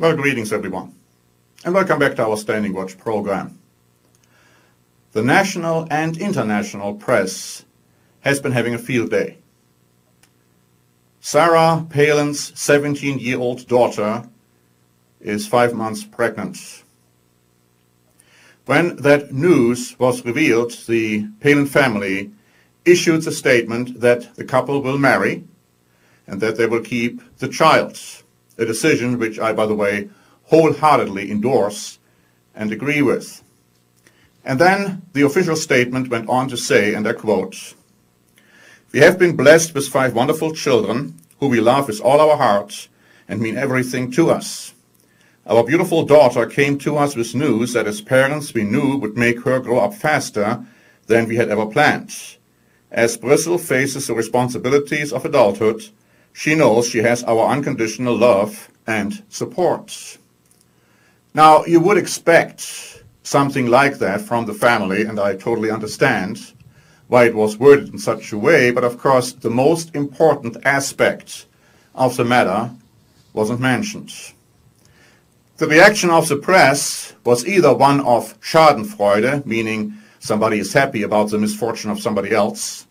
Well, greetings everyone, and welcome back to our Standing Watch program. The national and international press has been having a field day. Sarah Palin's 17-year-old daughter is 5 months pregnant. When that news was revealed, the Palin family issued a statement that the couple will marry and that they will keep the child. A decision which I, by the way, wholeheartedly endorse and agree with. And then the official statement went on to say, and I quote, "We have been blessed with 5 wonderful children who we love with all our hearts and mean everything to us. Our beautiful daughter came to us with news that as parents we knew would make her grow up faster than we had ever planned. As Bristol faces the responsibilities of adulthood, she knows she has our unconditional love and support." Now, you would expect something like that from the family, and I totally understand why it was worded in such a way, but of course the most important aspect of the matter wasn't mentioned. The reaction of the press was either one of Schadenfreude, meaning somebody is happy about the misfortune of somebody else,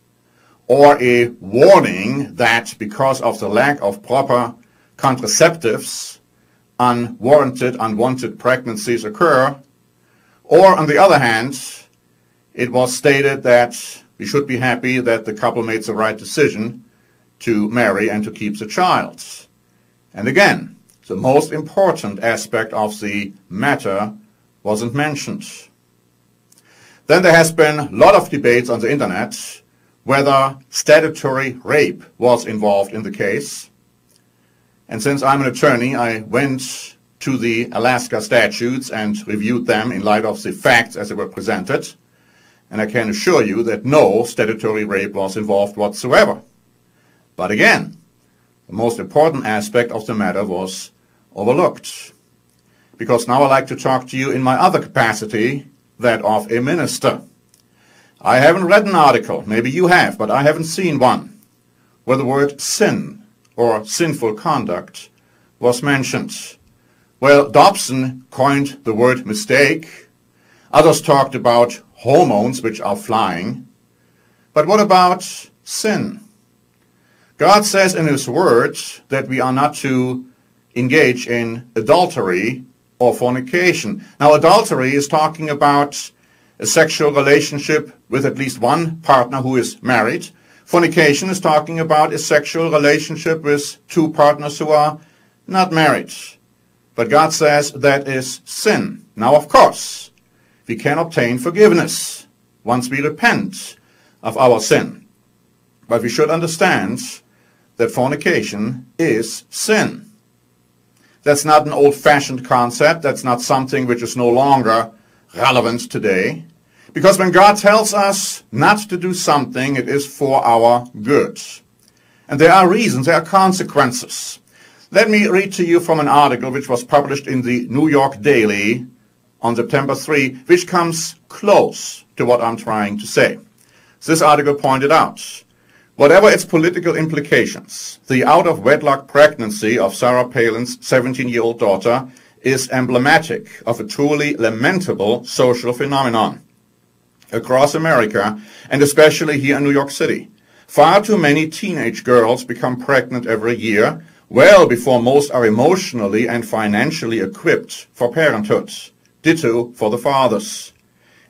or a warning that because of the lack of proper contraceptives, unwarranted, unwanted pregnancies occur, or on the other hand, it was stated that we should be happy that the couple made the right decision to marry and to keep the child. And again, the most important aspect of the matter wasn't mentioned. Then there has been a lot of debates on the internet whether statutory rape was involved in the case. And since I'm an attorney, I went to the Alaska statutes and reviewed them in light of the facts as they were presented. And I can assure you that no statutory rape was involved whatsoever. But again, the most important aspect of the matter was overlooked. Because now I'd like to talk to you in my other capacity, that of a minister. I haven't read an article, maybe you have, but I haven't seen one, where the word sin or sinful conduct was mentioned. Well, Dobson coined the word mistake. Others talked about hormones which are flying. But what about sin? God says in His Word that we are not to engage in adultery or fornication. Now, adultery is talking about a sexual relationship with at least one partner who is married. Fornication is talking about a sexual relationship with 2 partners who are not married. But God says that is sin. Now, of course, we can obtain forgiveness once we repent of our sin. But we should understand that fornication is sin. That's not an old-fashioned concept. That's not something which is no longer relevant today. Because when God tells us not to do something, it is for our good. And there are reasons, there are consequences. Let me read to you from an article which was published in the New York Daily on September 3, which comes close to what I'm trying to say. This article pointed out, whatever its political implications, the out-of-wedlock pregnancy of Sarah Palin's 17-year-old daughter is emblematic of a truly lamentable social phenomenon. Across America, and especially here in New York City, far too many teenage girls become pregnant every year, well before most are emotionally and financially equipped for parenthood. Ditto for the fathers.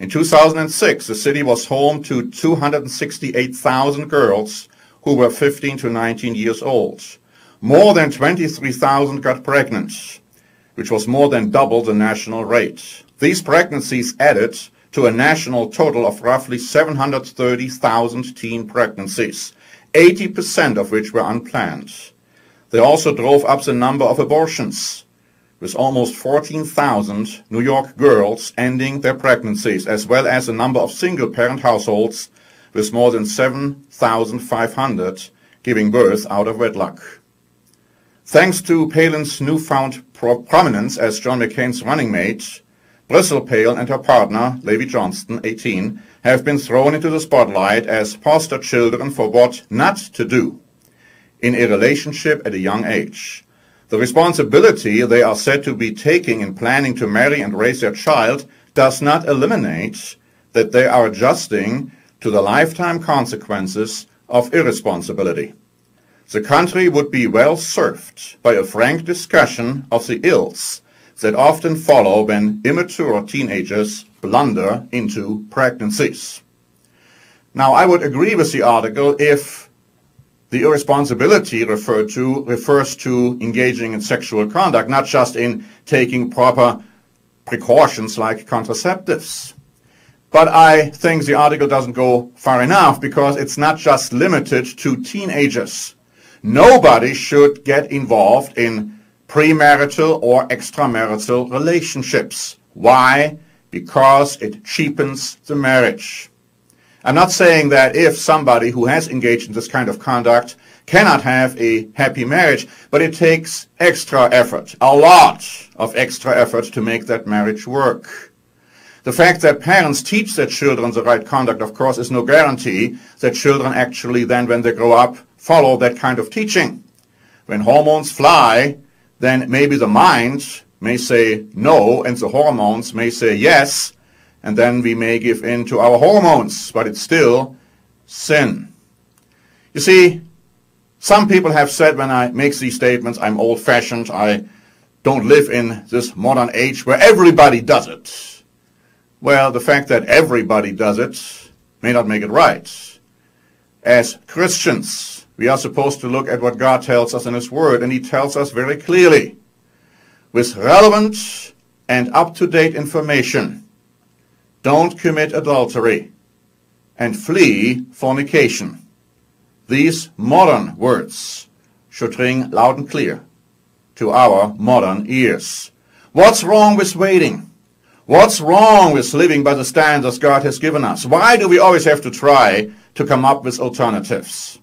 In 2006, the city was home to 268,000 girls who were 15 to 19 years old. More than 23,000 got pregnant, which was more than double the national rate. These pregnancies added to a national total of roughly 730,000 teen pregnancies, 80% of which were unplanned. They also drove up the number of abortions, with almost 14,000 New York girls ending their pregnancies, as well as the number of single-parent households, with more than 7,500 giving birth out of wedlock. Thanks to Palin's newfound prominence as John McCain's running mate, Bristol Palin and her partner, Levy Johnston, 18, have been thrown into the spotlight as poster children for what not to do in a relationship at a young age. The responsibility they are said to be taking in planning to marry and raise their child does not eliminate that they are adjusting to the lifetime consequences of irresponsibility. The country would be well served by a frank discussion of the ills that often follow when immature teenagers blunder into pregnancies. Now, I would agree with the article if the irresponsibility referred to refers to engaging in sexual conduct, not just in taking proper precautions like contraceptives. But I think the article doesn't go far enough because it's not just limited to teenagers. Nobody should get involved in premarital or extramarital relationships. Why? Because it cheapens the marriage. I'm not saying that if somebody who has engaged in this kind of conduct cannot have a happy marriage, but it takes extra effort, a lot of extra effort to make that marriage work. The fact that parents teach their children the right conduct, of course, is no guarantee that children actually then, when they grow up, follow that kind of teaching. When hormones fly, then maybe the mind may say no and the hormones may say yes, and then we may give in to our hormones, but it's still sin. You see, some people have said when I make these statements, I'm old-fashioned, I don't live in this modern age where everybody does it. Well, the fact that everybody does it may not make it right. As Christians, we are supposed to look at what God tells us in His Word, and He tells us very clearly, with relevant and up-to-date information, don't commit adultery and flee fornication. These modern words should ring loud and clear to our modern ears. What's wrong with waiting? What's wrong with living by the standards God has given us? Why do we always have to try to come up with alternatives?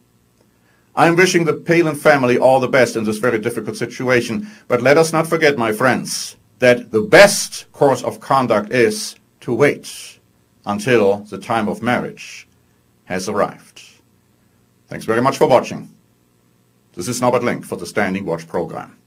I'm wishing the Palin family all the best in this very difficult situation, but let us not forget, my friends, that the best course of conduct is to wait until the time of marriage has arrived. Thanks very much for watching. This is Norbert Link for the Standing Watch program.